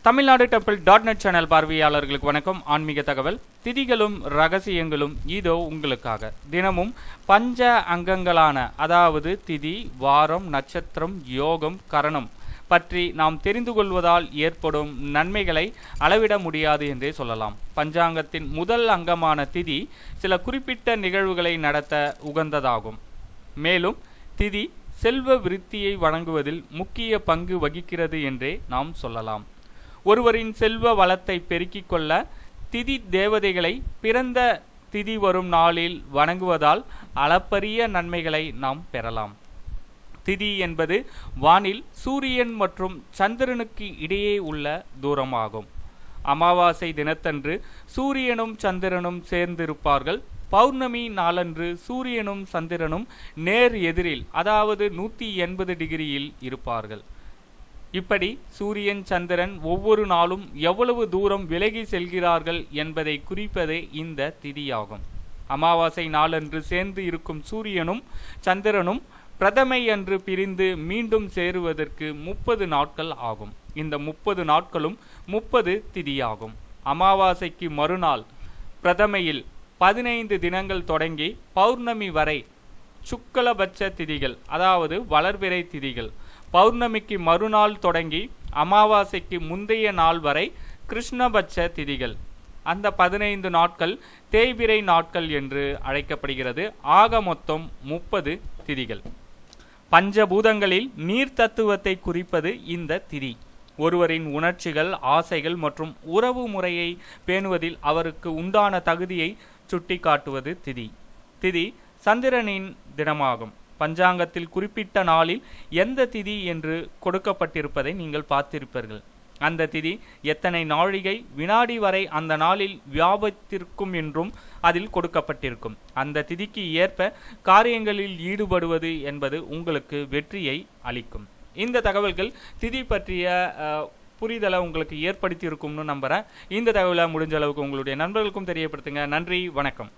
Tamil Nadu temple .net channel பார்வையாளர்களுக்கு வணக்கம். ஆன்மீக தகவல், திதிகளும் ரகசியங்களும் இதோ உங்களுக்காக. தினமும் பஞ்ச அங்கங்களான அதாவது திதி, வாரம், நட்சத்திரம், யோகம், கரணம் பற்றி நாம் தெரிந்து கொள்வதால் ஏற்படும் நன்மைகளை அளவிட முடியாது என்றே சொல்லலாம். பஞ்சாங்கத்தின் முதல் அங்கமான திதி சில குறிப்பிட்ட நிகழ்வுகளை நடத்த உகந்ததாகும். மேலும் திதி செல்வ விருத்தியை வழங்குவதில் முக்கிய பங்கு வகிக்கிறது என்றே நாம் சொல்லலாம். ஒருவரின் செல்வ வளத்தை பெருக்கிக் கொள்ள திதி தேவதைகளை பிறந்த திதி வரும் நாளில் வணங்குவதால் அளப்பரிய நன்மைகளை நாம் பெறலாம். திதி என்பது வானில் சூரியன் மற்றும் சந்திரனுக்கு இடையே உள்ள தூரமாகும். அமாவாசை தினத்தன்று சூரியனும் சந்திரனும் சேர்ந்திருப்பார்கள். பௌர்ணமி நாளன்று சூரியனும் சந்திரனும் நேர் எதிரில் அதாவது 180 டிகிரியில் இருப்பார்கள். இப்படி சூரியன் சந்திரன் ஒவ்வொரு நாளும் எவ்வளவு தூரம் விலகி செல்கிறார்கள் என்பதை குறிப்பதே இந்த திதியாகும். அமாவாசை நாளன்று சேர்ந்து இருக்கும் சூரியனும் சந்திரனும் பிரதமை அன்று பிரிந்து மீண்டும் சேருவதற்கு 30 நாட்கள் ஆகும். இந்த 30 நாட்களும் 30 திதியாகும். அமாவாசைக்கு மறுநாள் பிரதமையில் 15 தினங்கள் தொடங்கி பௌர்ணமி வரை சுக்லபட்ச திதிகள் அதாவது வளர்பிறை திதிகள். பௌர்ணமிக்கு மறுநாள் தொடங்கி அமாவாசைக்கு முந்தைய நாள் வரை கிருஷ்ணபட்ச திதிகள். அந்த 15 நாட்கள் தேய்பிறை நாட்கள் என்று அழைக்கப்படுகிறது. ஆக மொத்தம் 30 திதிகள். பஞ்சபூதங்களில் நீர் தத்துவத்தை குறிப்பது இந்த திதி. ஒருவரின் உணர்ச்சிகள், ஆசைகள் மற்றும் உறவு முறையை பேணுவதில் அவருக்கு உண்டான தகுதியை சுட்டிக்காட்டுவது திதி. திதி சந்திரனின் தினமாகும். பஞ்சாங்கத்தில் குறிப்பிட்ட நாளில் எந்த திதி என்று கொடுக்கப்பட்டிருப்பதை நீங்கள் பார்த்திருப்பீர்கள். அந்த திதி எத்தனை நாழிகை வினாடி வரை அந்த நாளில் வியாபித்திருக்கும் என்றும் அதில் கொடுக்கப்பட்டிருக்கும். அந்த திதிக்கு ஏற்ப காரியங்களில் ஈடுபடுவது என்பது உங்களுக்கு வெற்றியை அளிக்கும். இந்த தகவல்கள் திதி பற்றிய புரிதலை உங்களுக்கு ஏற்படுத்தி இருக்கும்னு நம்புகிறேன். இந்த தகவலை முடிஞ்ச அளவுக்கு உங்களுடைய நண்பர்களுக்கும் தெரியப்படுத்துங்க. நன்றி, வணக்கம்.